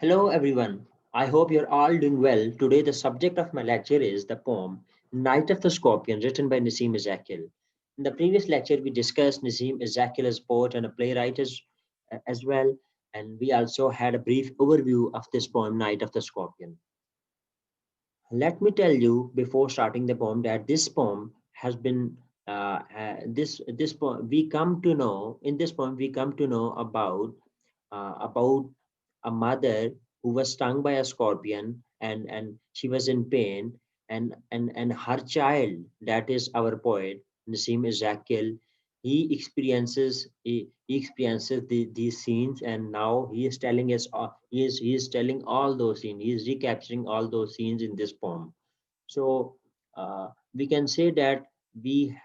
Hello everyone. I hope you're all doing well. Today the subject of my lecture is the poem Night of the Scorpion written by Nassim Ezekiel. In the previous lecture we discussed Nassim Ezekiel as poet and a playwright as well, and we also had a brief overview of this poem Night of the Scorpion. Let me tell you before starting the poem that this poem has been this poem we come to know in this poem we come to know about a mother who was stung by a scorpion and she was in pain and her child, that is our poet Nassim Ezekiel, he experiences these scenes, and now he is telling us he is telling all those scenes, he is recapturing all those scenes in this poem. So we can say that we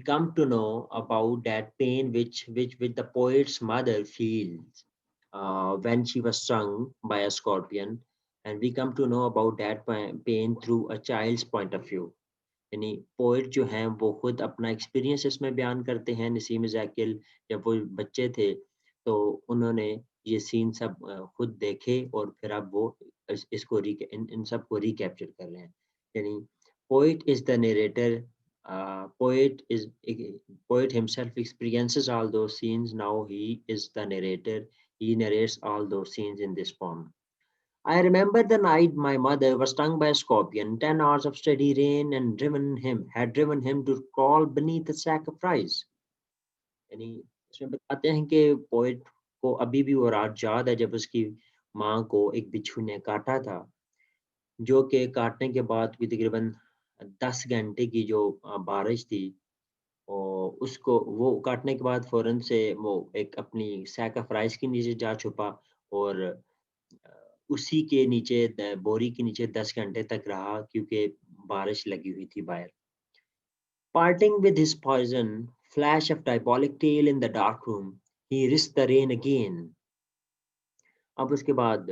come to know about that pain which the poet's mother feels when she was stung by a scorpion, and we come to know about that pain through a child's point of view. यानी poet जो हैं वो खुद अपना experience इसमें बयान करते हैं। नसीम ज़ाकिर जब वो बच्चे थे तो उन्होंने ये सीन सब खुद देखे और फिर अब वो इसको इन सब को रिकैप्चर कर रहे हैं। यानी poet is the narrator, poet is poet himself experiences all those scenes. Now he is the narrator, he narrates all those scenes in this poem. I remember the night my mother was stung by a scorpion. 10 hours of steady rain and had driven him to crawl beneath a sack of rice. यानी इसमें बताते हैं कि poet को अभी भी वो रात याद है जब उसकी माँ को एक बिच्छू ने काटा था, जो कि काटने के बाद भी तकरीबन 10 घंटे की जो बारिश थी, और उसको वो काटने के बाद फ़ौरन से वो एक अपनी सैक ऑफ राइस के नीचे जा छुपा और उसी के नीचे बोरी के नीचे 10 घंटे तक रहा क्योंकि बारिश लगी हुई थी बाहर। Parting with his poison, flash of diabolic tail in the dark room, he risked the rain again. अब उसके बाद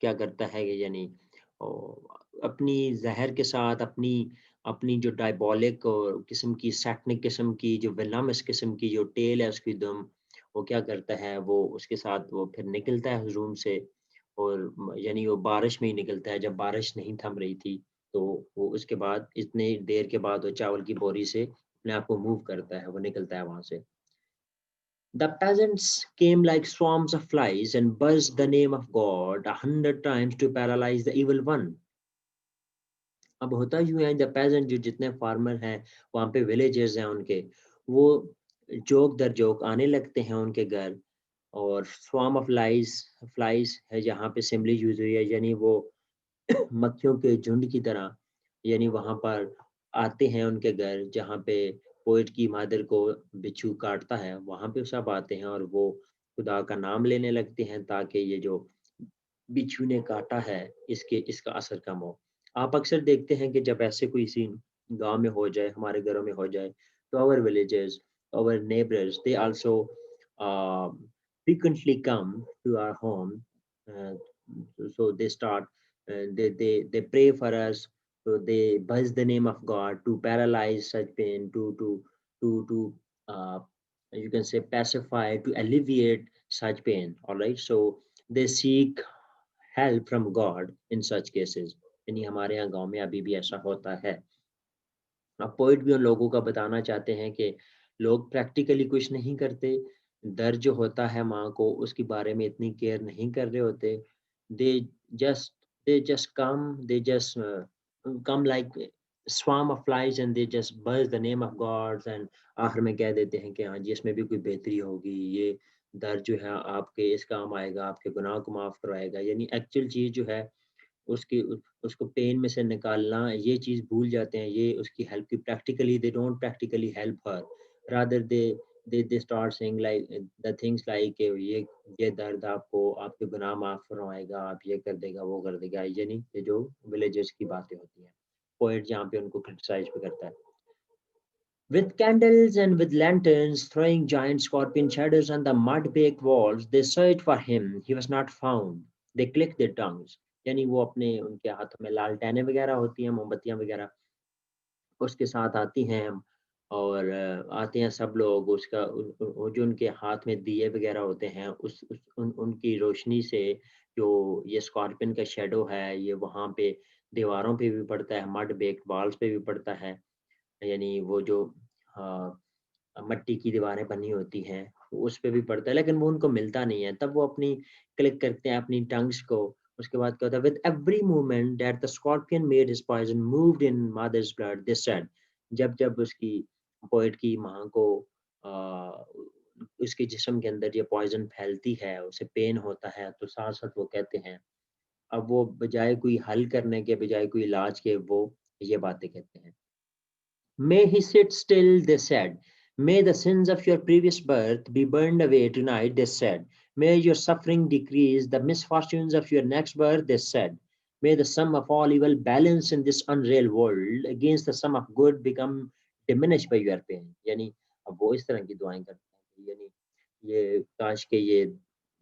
क्या करता है कि यानी ओ, अपनी जहर के साथ अपनी अपनी जो डायबॉलिक और किस्म की सैटनिक किस्म की जो वेनमस किस्म की जो टेल है उसकी दम, वो क्या करता है वो उसके साथ वो फिर निकलता है रूम से, और यानी वो बारिश में ही निकलता है जब बारिश नहीं थम रही थी। तो वो उसके बाद इतने देर के बाद वो चावल की बोरी से अपने आप को मूव करता है, वो निकलता है वहां से। The peasants came like swarms of flies and buzzed the name of God 100 times to paralyze the evil one. अब होता यूँ है, द पेजेंट जो जितने फार्मर हैं, वहाँ पे विलेजर्स हैं उनके, वो जोक दर जोक आने लगते हैं उनके घर, और स्वार्म ऑफ फ्लाइज है जहाँ पे सिमिली यूज़ हुई है, यानी वो मक्खियों के झुंड की तरह, यानी वहाँ पर आते हैं उनके घर जहाँ पे पोएट की मदर को बिच्छू काटता है, वहाँ पे सब आते हैं और वो खुदा का नाम लेने लगते हैं ताकि ये जो बिच्छू ने काटा है इसका असर कम हो। आप अक्सर देखते हैं कि जब ऐसे कोई सीन गाँव में हो जाए, हमारे घरों में हो जाए, तो our villages, our neighbours, they also uh, frequently come to our home. Uh, so they start, they pray for us. So they buzz the name of God to paralyze such pain, to you can say pacify, to alleviate such pain. All right. So they seek help from God in such cases. यानी हमारे यहाँ गांव में अभी भी ऐसा होता है। अब पोइट भी उन लोगों का बताना चाहते हैं कि लोग प्रैक्टिकली कुछ नहीं करते, दर्द जो होता है माँ को उसके बारे में इतनी केयर नहीं कर रहे होते। They just they just come they just come like swarm of flies and they just buzz the name of gods, and आखिर में कह देते हैं कि हाँ जी इसमें भी कोई बेहतरी होगी, ये दर्द जो है आपके इस काम आएगा, आपके गुनाह को माफ करवाएगा। यानी एक्चुअल चीज़ जो है उसको पेन में से निकालना, ये चीज़ भूल जाते हैं, ये उसकी हेल्प की practically they don't practically help her, rather they start saying like the things like ये दर्द आपको आपके गुनाह माफ फरमाएगा, आप ये कर देगा, वो कर देगा, यानी ये जो विलेजर्स की बातें होती हैं। पोएट जहाँ पे उनको क्रिटिसाइज़ भी करता है। With candles and with lanterns, throwing giant scorpion shadows on the mud-baked walls, they searched for him. He was not found. They clicked their tongues. यानी वो अपने उनके हाथों में लालटेनें वगैरह होती हैं, मोमबत्तियां वगैरह, उसके साथ आती हैं, और आते हैं सब लोग उसका वो जो उनके हाथ में दिए वगैरह होते हैं उनकी रोशनी से जो ये स्कॉर्पियन का शेडो है ये वहाँ पे दीवारों पे भी पड़ता है, मड बेक्ड वॉल्स पे भी पड़ता है। यानी वो जो मट्टी की दीवारें बनी होती हैं, उस पे भी पड़ता है, लेकिन वो उनको मिलता नहीं है। तब वो अपनी क्लिक करते हैं अपनी टंग्स को, उसके बाद क्या होता है, with every movement that the scorpion made his poison moved in mother's blood, this said. जब उसकी पोएट की माँ को अ, उसके जिस्म के अंदर ये पॉइज़न फैलती है, उसे पेन होता है, तो साथ-साथ वो कहते हैं, अब वो बजाए कोई हल करने के, बजाए कोई इलाज के, वो ये बातें कहते हैं। May he sit still, they said. May the sins of your previous birth be burned away tonight, they said. May your suffering decrease, the misfortunes of your next birth, they said. May the sum of all evil balance in this unreal world against the sum of good become diminished by your pain. यानी अब वो इस तरह की दुआएं करते हैं, यानी ये काश के ये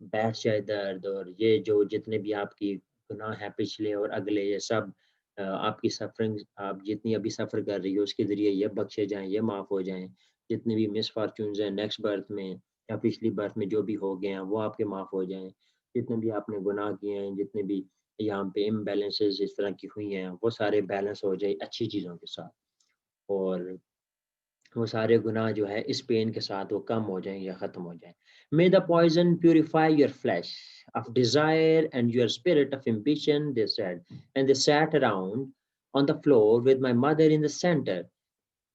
बैठ जाए दर्द, और ये जो जितने भी आपकी गुनाह है पिछले और अगले, ये सब आपकी सफ़रिंग आप जितनी अभी सफ़र कर रही हो उसके ज़रिए ये बख्शे जाएँ, ये माफ़ हो जाएँ। जितने भी मिसफॉर्च्यून्स हैं नेक्स्ट बर्थ में या पिछली बर्थ में जो भी हो गए हैं वो आपके माफ़ हो जाएँ। जितने भी आपने गुनाह किए हैं, जितने भी यहाँ पे इम्बैलेंसेस इस तरह की हुई हैं, वो सारे बैलेंस हो जाए अच्छी चीज़ों के साथ। और वो सारे गुनाह जो है इस पेन के साथ वो कम हो जाएँ या ख़त्म हो जाएँ। May the poison purify your flesh of desire and your spirit of ambition, they said. And they sat around on the floor with my mother in the center.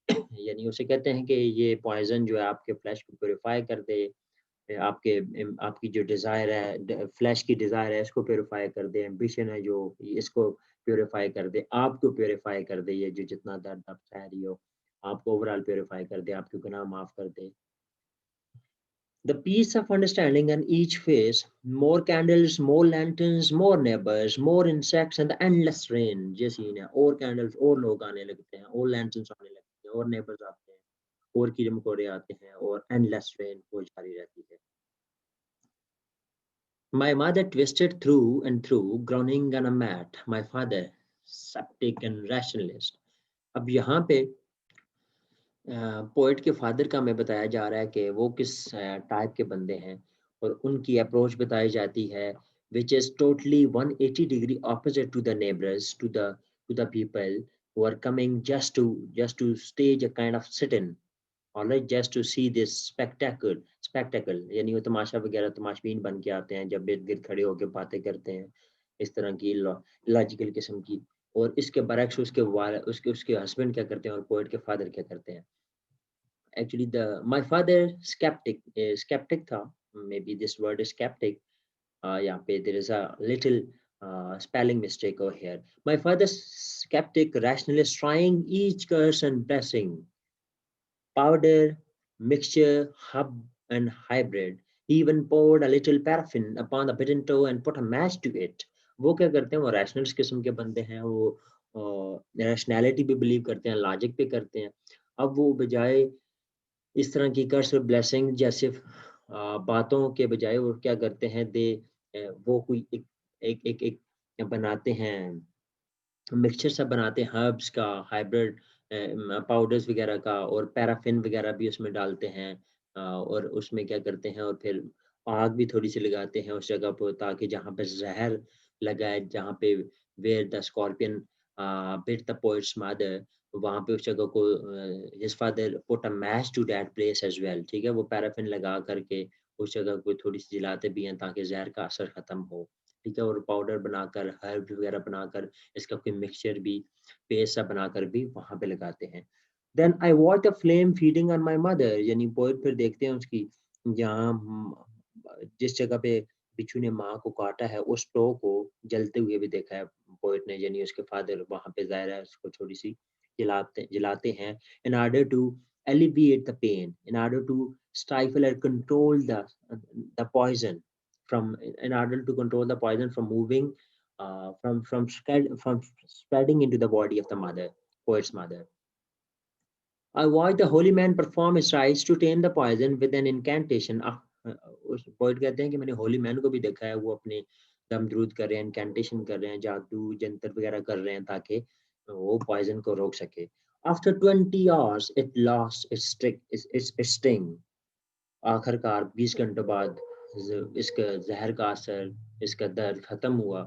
यानी उसे कहते हैं कि ये पॉइज़न जो है आपके फ्लेश को प्यूरिफ़ाई कर दे, आपकी जो डिज़ायर है, फ्लेश की डिज़ायर है इसको प्यूरिफ़ाई कर दे, एम्बिशन है जो इसको प्यूरिफ़ाई कर दे, आपको प्यूरिफ़ाई कर दे, ये जो जितना दर्द आप सह रही हो, आपको ओवरऑल प्यूरिफ़ाई कर दे, आपके गुनाह माफ़ कर दे। The peace of understanding on each face, more candles, more lanterns, more neighbors, more insects and the endless rain। ये सीन है, और कैंडल्स और लोग आने लगते हैं, और लैंटर्न्स आने लगते हैं, और नेबर्स आते हैं, और कीड़े मकोड़े आते हैं, और एंडलेस रेन वो जारी रहती है। My mother twisted through and through, groaning on a mat. My father, skeptic and rationalist। अब यहाँ पे पोएट के फादर का हमें बताया जा रहा है कि वो किस टाइप के बंदे हैं, और उनकी अप्रोच बताई जाती है, which is totally 180 degree opposite to the neighbors, to the people who are coming just to stage a kind of sit-in, alright, just to see this spectacle, यानी वो तमाशा वगैरह तमाशबीन बन के आते हैं, जब इर्द गिर्द खड़े होकर बातें करते हैं इस तरह की लॉजिकल किस्म की। और इसके बरक्स उसके उसके हस्बैंड क्या करते हैं और पोएट के फादर क्या करते हैं। Actually the my father sceptic था, maybe this word is sceptic, यहाँ पे there is a little spelling mistake over here. My father's skeptic rationalist trying each curse and blessing, powder, mixture, hub, and hybrid. He even poured a little paraffin upon the bitten toe and put a match to it. वो क्या करते हैं, वो rationals किस्म के बंदे हैं, वो रैशनैलिटी पे बिलीव करते हैं, लॉजिक पे करते हैं। अब वो बजाय इस तरह की कर्स और ब्लेसिंग जैसे बातों के बजाय वो क्या करते हैं, वो कोई एक बनाते हैं, मिक्सचर सा बनाते हैं हर्ब्स का, हाइब्रिड पाउडर्स वगैरह का, और पैराफिन वगैरह भी उसमें डालते हैं। और उसमें क्या करते हैं, और फिर आग भी थोड़ी सी लगाते हैं उस जगह पर, ताकि जहाँ पे जहर लगा है, जहाँ पे where the scorpion bit the poet's mother, वहाँ पे उस जगह को his father put a match to that place as well. ठीक है, वो पैराफिन लगा करके उस जगह को थोड़ी सी जलाते भी हैं ताकि जहर का असर खत्म हो। ठीक है, और पाउडर बनाकर, हर्ब वगैरह बनाकर, इसका कोई मिक्सचर भी, पेस्ट सा बनाकर भी वहाँ पे लगाते हैं। Then I watch the flame feeding on my mother, यानी पोएट फिर देखते हैं उसकी जहाँ जिस जगह पे बिच्छू ने माँ को काटा है उस टो को जलते हुए भी देखा है पोएट ने, यानी उसके फादर वहाँ पे ज़ाहिर है उसको थोड़ी सी जलाते हैं, in order to alleviate the pain, in order to stifle and control the poison from, in order to control the poison from moving, from spreading into the body of the mother, poet's mother. I watched the holy man perform his rites to tame the poison with an incantation। उस poet कहते हैं कि मैंने Holi man को भी देखा है, वो अपने दमद्रूद कर रहे हैं, इनकेंटेशन कर रहे हैं, जादू जंतर वगैरह कर रहे हैं ताकि वो पॉइजन को रोक सके। After 20 hours, it lost its sting. आखिरकार 20 घंटों बाद इसका जहर का असर, इसका दर्द खत्म हुआ।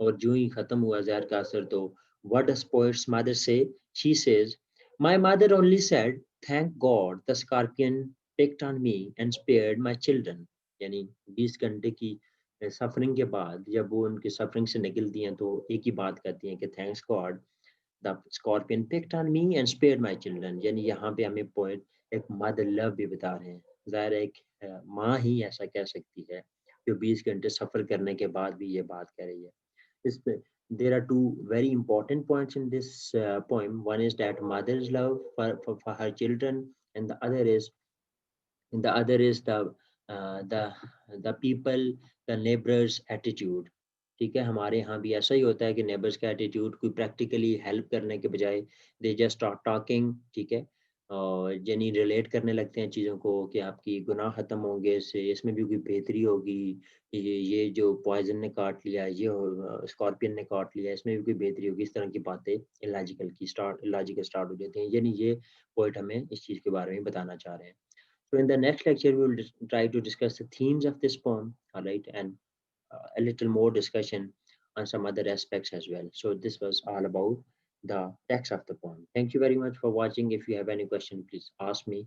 और जो ही खत्म हुआ जहर का असर, तो what does poet's mother say? She says, my mother only said, thank God the scorpion picked on me and spared my children. यानी 20 घंटे की सफरिंग के बाद जब वो उनकी सफरिंग से निकलती हैं, तो एक ही बात कहती हैं कि thanks God the scorpion picked on me and spared my children. यानी यहाँ पे हमें पोएट एक मदर लव भी बता रहे हैं। ज़ाहिर है एक माँ ही ऐसा कह सकती है जो 20 घंटे सफ़र करने के बाद भी ये बात कह रही है। इस पे there are two very important points in this poem. One is that mother's love for her children, and the other is the people, the neighbors attitude. ठीक है, हमारे यहाँ भी ऐसा ही होता है कि नेबर्स का एटीट्यूड, कोई प्रैक्टिकली हेल्प करने के बजाय दे जस्ट स्टार्ट टॉकिंग। ठीक है, और यानी रिलेट करने लगते हैं चीज़ों को कि आपकी गुनाह ख़त्म होंगे, इससे इसमें भी कोई बेहतरी होगी। ये जो पॉइजन ने काट लिया, ये स्कॉर्पियन ने काट लिया, इसमें भी कोई बेहतरी होगी। इस तरह की बातें इलॉजिकल स्टार्ट हो जाती हैं। यानी ये पोइट हमें इस चीज़ के बारे में बताना चाह रहे हैं। So in the next lecture, we will try to discuss the themes of this poem, all right, and a little more discussion on some other aspects as well. So this was all about the text of the poem. Thank you very much for watching. If you have any question, please ask me.